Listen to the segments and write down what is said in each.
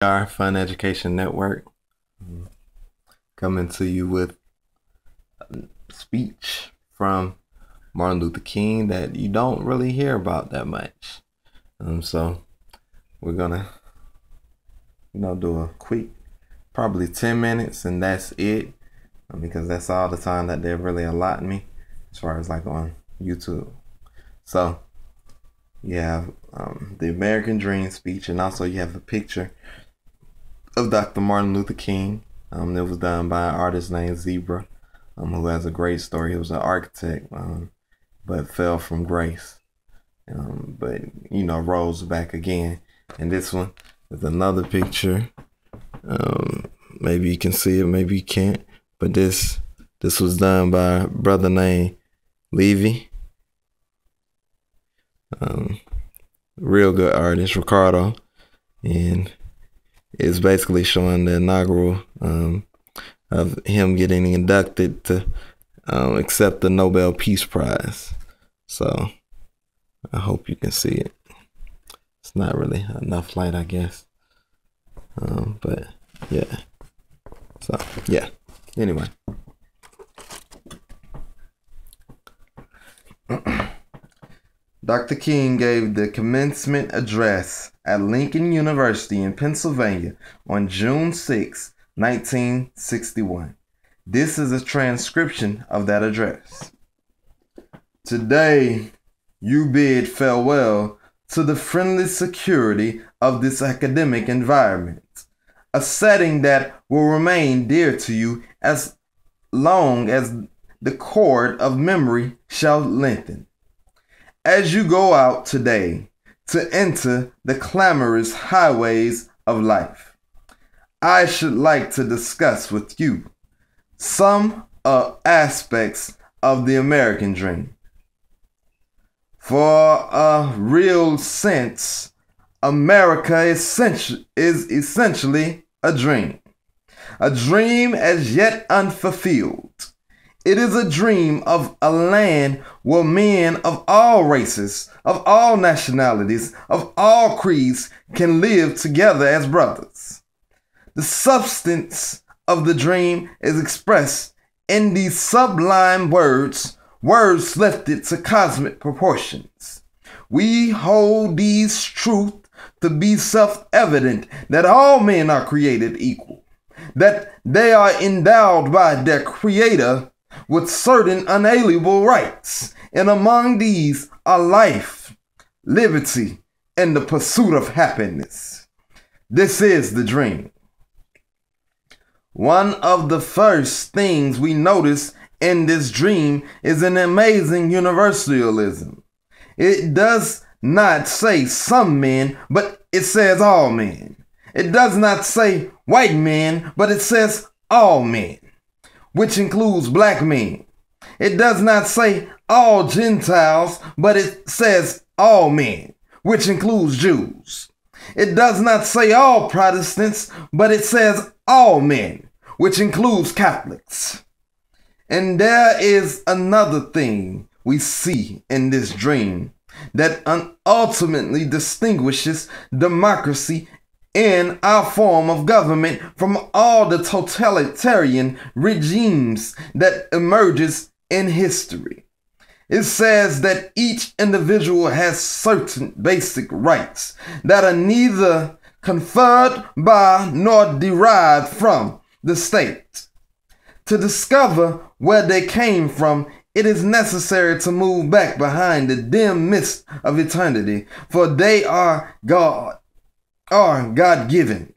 Our Fun Education Network coming to you with a speech from Martin Luther King that you don't really hear about that much. So we're gonna, do a quick, probably 10 minutes, and that's it, because that's all the time that they're really allotting me as far as like on YouTube. So you have the American Dream speech, and also you have a picture of Dr. Martin Luther King. It was done by an artist named Zebra, who has a great story. He was an architect, but fell from grace, but rose back again. And this one is another picture. Maybe you can see it, maybe you can't, but this was done by a brother named Levy. Real good artist, Ricardo, and it's basically showing the inaugural of him getting inducted to accept the Nobel Peace Prize. So I hope you can see it. It's not really enough light, I guess. But yeah. So yeah. Anyway. Dr. King gave the commencement address at Lincoln University in Pennsylvania on June 6, 1961. This is a transcription of that address. Today, you bid farewell to the friendly security of this academic environment, a setting that will remain dear to you as long as the cord of memory shall lengthen. As you go out today to enter the clamorous highways of life, I should like to discuss with you some aspects of the American dream. For a real sense, America is essentially a dream as yet unfulfilled. It is a dream of a land where men of all races, of all nationalities, of all creeds can live together as brothers. The substance of the dream is expressed in these sublime words lifted to cosmic proportions. We hold these truths to be self-evident, that all men are created equal, that they are endowed by their Creator with certain unalienable rights, and among these are life, liberty, and the pursuit of happiness. This is the dream. One of the first things we notice in this dream is an amazing universalism. It does not say some men, but it says all men. It does not say white men, but it says all men, which includes black men. It does not say all Gentiles, but it says all men, which includes Jews. It does not say all Protestants, but it says all men, which includes Catholics. And there is another thing we see in this dream that ultimately distinguishes democracy in our form of government from all the totalitarian regimes that emerges in history. It says that each individual has certain basic rights that are neither conferred by nor derived from the state. To discover where they came from, it is necessary to move back behind the dim mist of eternity, for they are God-given.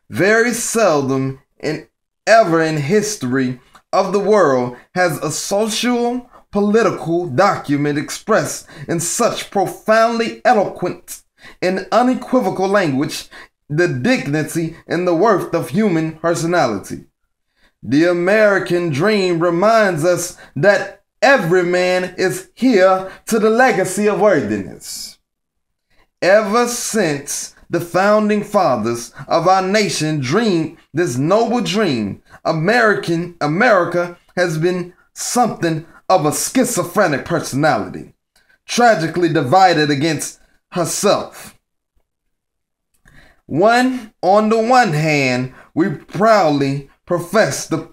Very seldom and ever in history of the world has a social, political document expressed in such profoundly eloquent and unequivocal language the dignity and the worth of human personality. The American dream reminds us that every man is here to the legacy of worthiness. Ever since the founding fathers of our nation dreamed this noble dream, America has been something of a schizophrenic personality, tragically divided against herself. On the one hand, we proudly profess the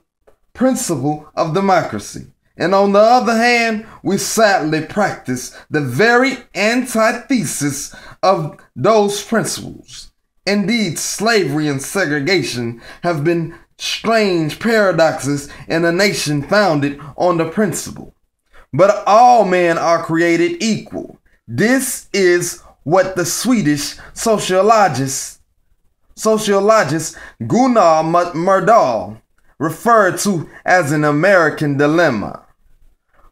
principle of democracy, and on the other hand, we sadly practice the very antithesis of those principles. Indeed, slavery and segregation have been strange paradoxes in a nation founded on the principle. But all men are created equal. This is what the Swedish sociologist Gunnar Myrdal referred to as an American dilemma.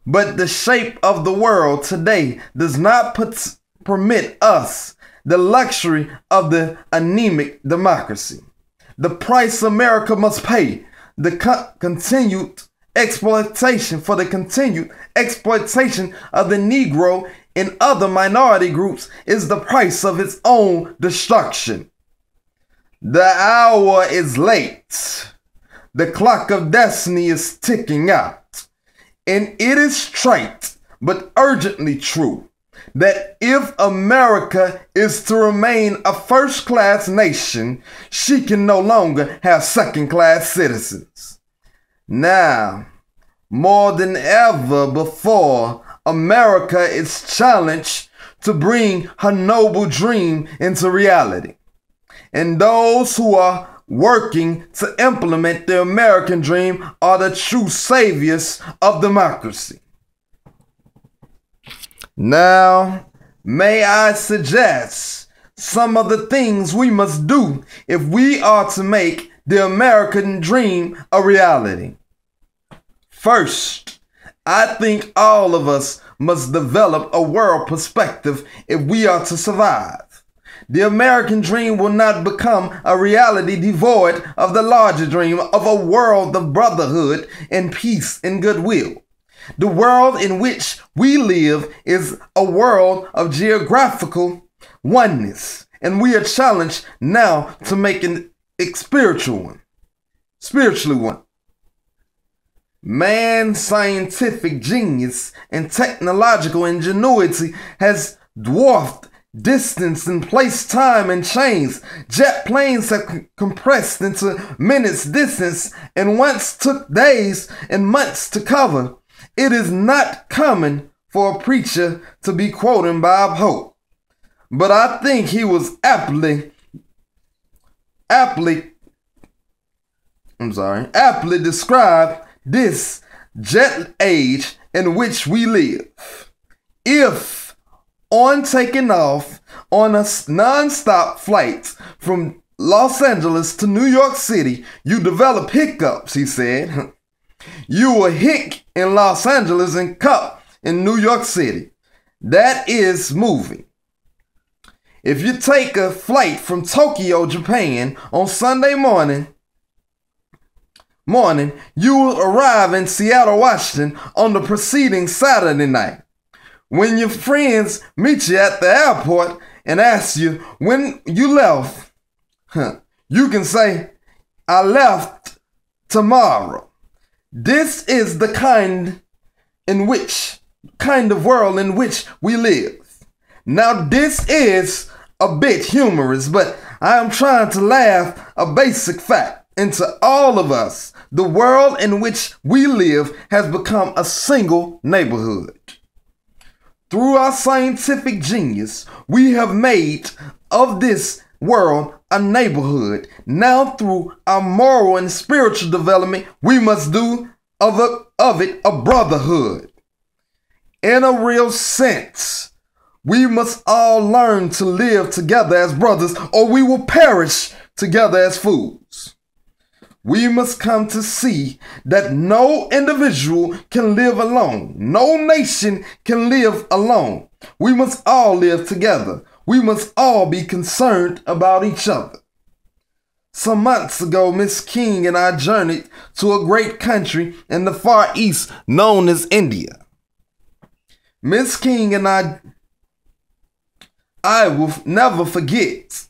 But the shape of the world today does not permit us the luxury of the anemic democracy. The price America must pay, the continued exploitation of the Negro and other minority groups, is the price of its own destruction. The hour is late. The clock of destiny is ticking out. And it is trite, but urgently true, that if America is to remain a first-class nation, she can no longer have second-class citizens. Now, more than ever before, America is challenged to bring her noble dream into reality. And those who are working to implement the American dream are the true saviors of democracy. Now, may I suggest some of the things we must do if we are to make the American dream a reality. First, I think all of us must develop a world perspective if we are to survive. The American dream will not become a reality devoid of the larger dream of a world of brotherhood and peace and goodwill. The world in which we live is a world of geographical oneness, and we are challenged now to make it spiritually one. Man's scientific genius and technological ingenuity has dwarfed distance and place, time, and chains. Jet planes have compressed into minutes distance and once took days and months to cover. It is not common for a preacher to be quoting Bob Hope, but I think he was aptly described this jet age in which we live. If on taking off on a non-stop flight from Los Angeles to New York City, you develop hiccups, he said. You will hic in Los Angeles and cup in New York City. That is moving. If you take a flight from Tokyo, Japan on Sunday morning, you will arrive in Seattle, Washington on the preceding Saturday night. When your friends meet you at the airport and ask you when you left, you can say, I left tomorrow. This is the kind of world in which we live. Now, this is a bit humorous, but I am trying to laugh a basic fact into all of us. The world in which we live has become a single neighborhood. Through our scientific genius, we have made of this world a neighborhood. Now, through our moral and spiritual development, we must do of it a brotherhood. In a real sense, we must all learn to live together as brothers, or we will perish together as fools. We must come to see that no individual can live alone. No nation can live alone. We must all live together. We must all be concerned about each other. Some months ago, Miss King and I journeyed to a great country in the Far East known as India. Miss King and I will never forget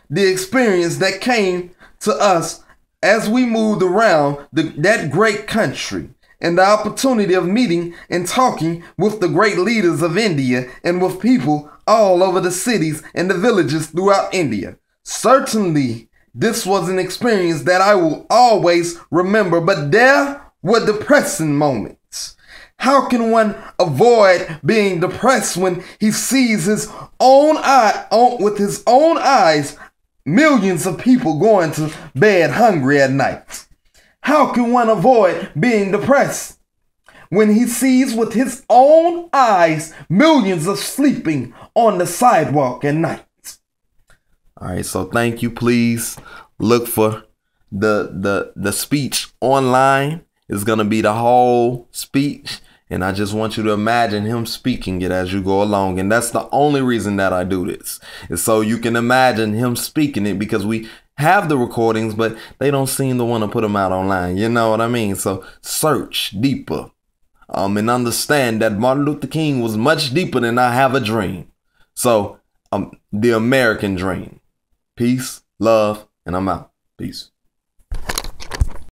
the experience that came to us as we moved around that great country, and the opportunity of meeting and talking with the great leaders of India and with people all over the cities and the villages throughout India. Certainly, this was an experience that I will always remember, but there were depressing moments. How can one avoid being depressed when he sees with his own eyes millions of people going to bed hungry at night? How can one avoid being depressed when he sees with his own eyes millions of sleeping on the sidewalk at night? All right, so thank you. Please look for the speech online. It's gonna be the whole speech, and I just want you to imagine him speaking it as you go along. And that's the only reason that I do this, is so you can imagine him speaking it, because we have the recordings, but they don't seem to want to put them out online. You know what I mean? So search deeper, and understand that Martin Luther King was much deeper than I have a dream. So, the American dream. Peace, love, and I'm out. Peace.